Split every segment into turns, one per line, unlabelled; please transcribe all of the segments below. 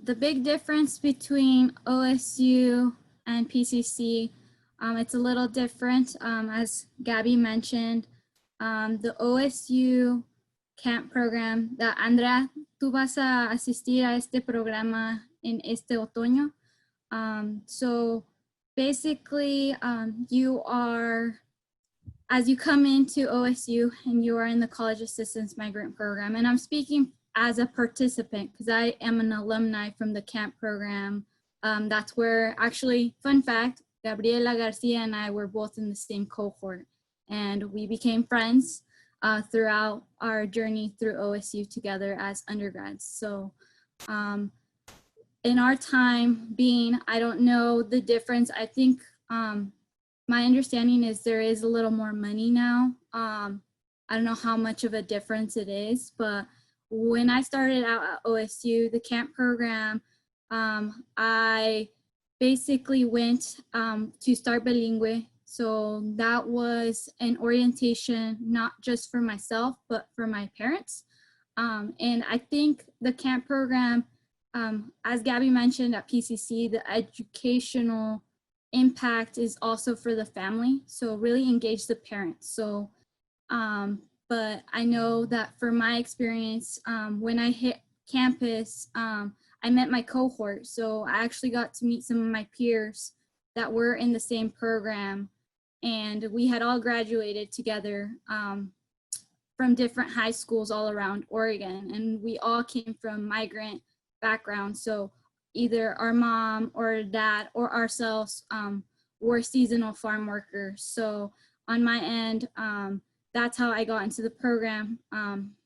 the big difference between OSU and PCC, it's a little different. As Gabby mentioned, the OSU camp program, Andrea, tú vas a asistir a este programa en este otoño. So basically, you are, as you come into OSU and you are in the College Assistance Migrant Program, and I'm speaking as a participant because I am an alumni from the camp program. That's where, actually, fun fact, Gabriela Garcia and I were both in the same cohort, and we became friends throughout our journey through OSU together as undergrads. So in our time being, I don't know the difference. I think my understanding is there is a little more money now. I don't know how much of a difference it is, but when I started out at OSU, the camp program, I basically went to start bilingual. So that was an orientation, not just for myself, but for my parents. And I think the camp program, as Gabby mentioned at PCC, the educational impact is also for the family. So really engage the parents. So, but I know that for my experience, when I hit campus, I met my cohort. So I actually got to meet some of my peers that were in the same program. And we had all graduated together from different high schools all around Oregon. And we all came from migrant backgrounds. So either our mom or dad or ourselves were seasonal farm workers. So on my end, that's how I got into the program.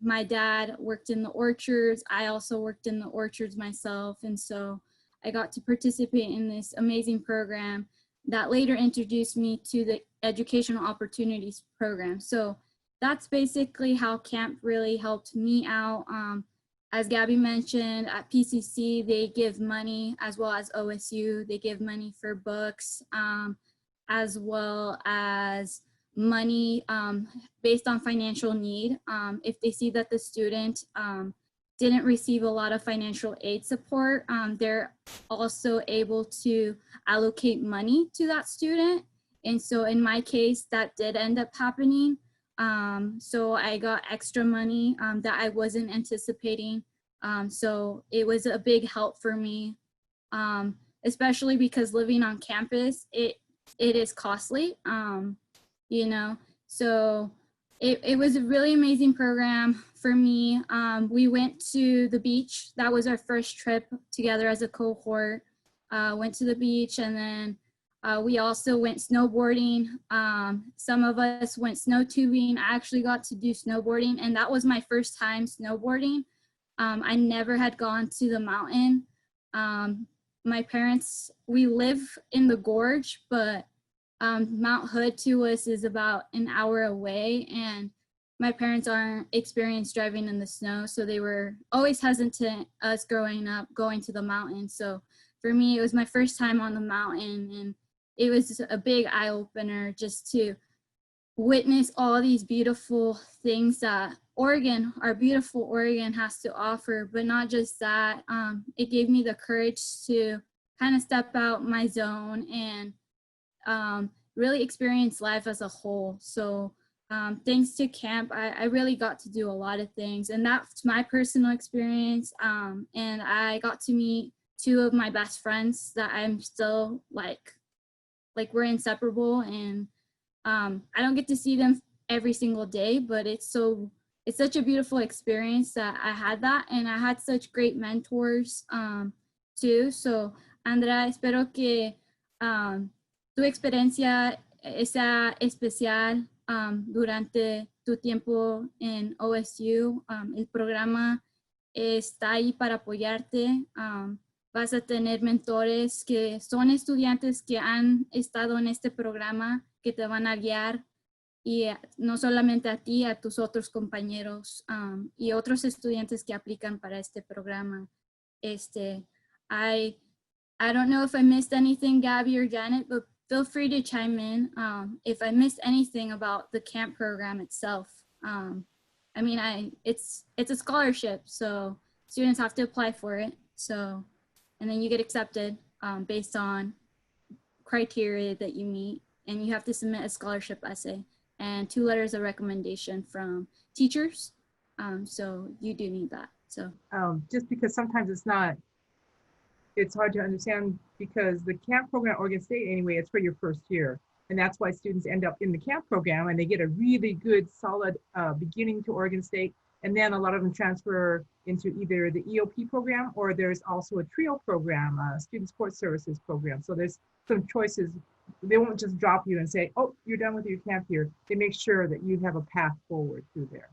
My dad worked in the orchards. I also worked in the orchards myself. And so I got to participate in this amazing program that later introduced me to the Educational Opportunities Program. So that's basically how camp really helped me out. As Gabby mentioned, at PCC, they give money, as well as OSU. They give money for books, as well as money based on financial need. If they see that the student didn't receive a lot of financial aid support, they're also able to allocate money to that student. And so in my case, that did end up happening. So I got extra money that I wasn't anticipating. So it was a big help for me, especially because living on campus, it is costly, you know. So it was a really amazing program for me. We went to the beach. That was our first trip together as a cohort. Went to the beach, and then we also went snowboarding. Some of us went snow tubing. I actually got to do snowboarding, and that was my first time snowboarding. I never had gone to the mountain. My parents, we live in the gorge, but Mount Hood to us is about an hour away, and my parents aren't experienced driving in the snow, so they were always hesitant, us growing up, going to the mountain. So for me, it was my first time on the mountain, and it was a big eye-opener just to witness all these beautiful things that Oregon, our beautiful Oregon, has to offer. But not just that, it gave me the courage to kind of step out my zone and really experience life as a whole. So thanks to camp, I really got to do a lot of things, and that's my personal experience. And I got to meet two of my best friends that I'm still like we're inseparable, and I don't get to see them every single day, but it's such a beautiful experience that I had that, and I had such great mentors too. So Andrea, espero que tu experiencia sea especial durante tu tiempo en OSU. El programa está ahí para apoyarte. Vas a tener mentores que son estudiantes que han estado en este programa, que te van a guiar, y no solamente a ti, a tus otros compañeros y otros estudiantes que aplican para este programa. I don't know if I missed anything, Gabby or Janet, but feel free to chime in if I missed anything about the camp program itself. I mean, it's a scholarship, so students have to apply for it. So and then you get accepted based on criteria that you meet, and you have to submit a scholarship essay and 2 letters of recommendation from teachers. So you do need that. So
just because sometimes it's hard to understand because the camp program at Oregon State anyway, it's for your first year. And that's why students end up in the camp program and they get a really good solid beginning to Oregon State. And then a lot of them transfer into either the EOP program or there's also a TRIO program, a student support services program. So there's some choices. They won't just drop you and say, oh, you're done with your camp year. They make sure that you have a path forward through there.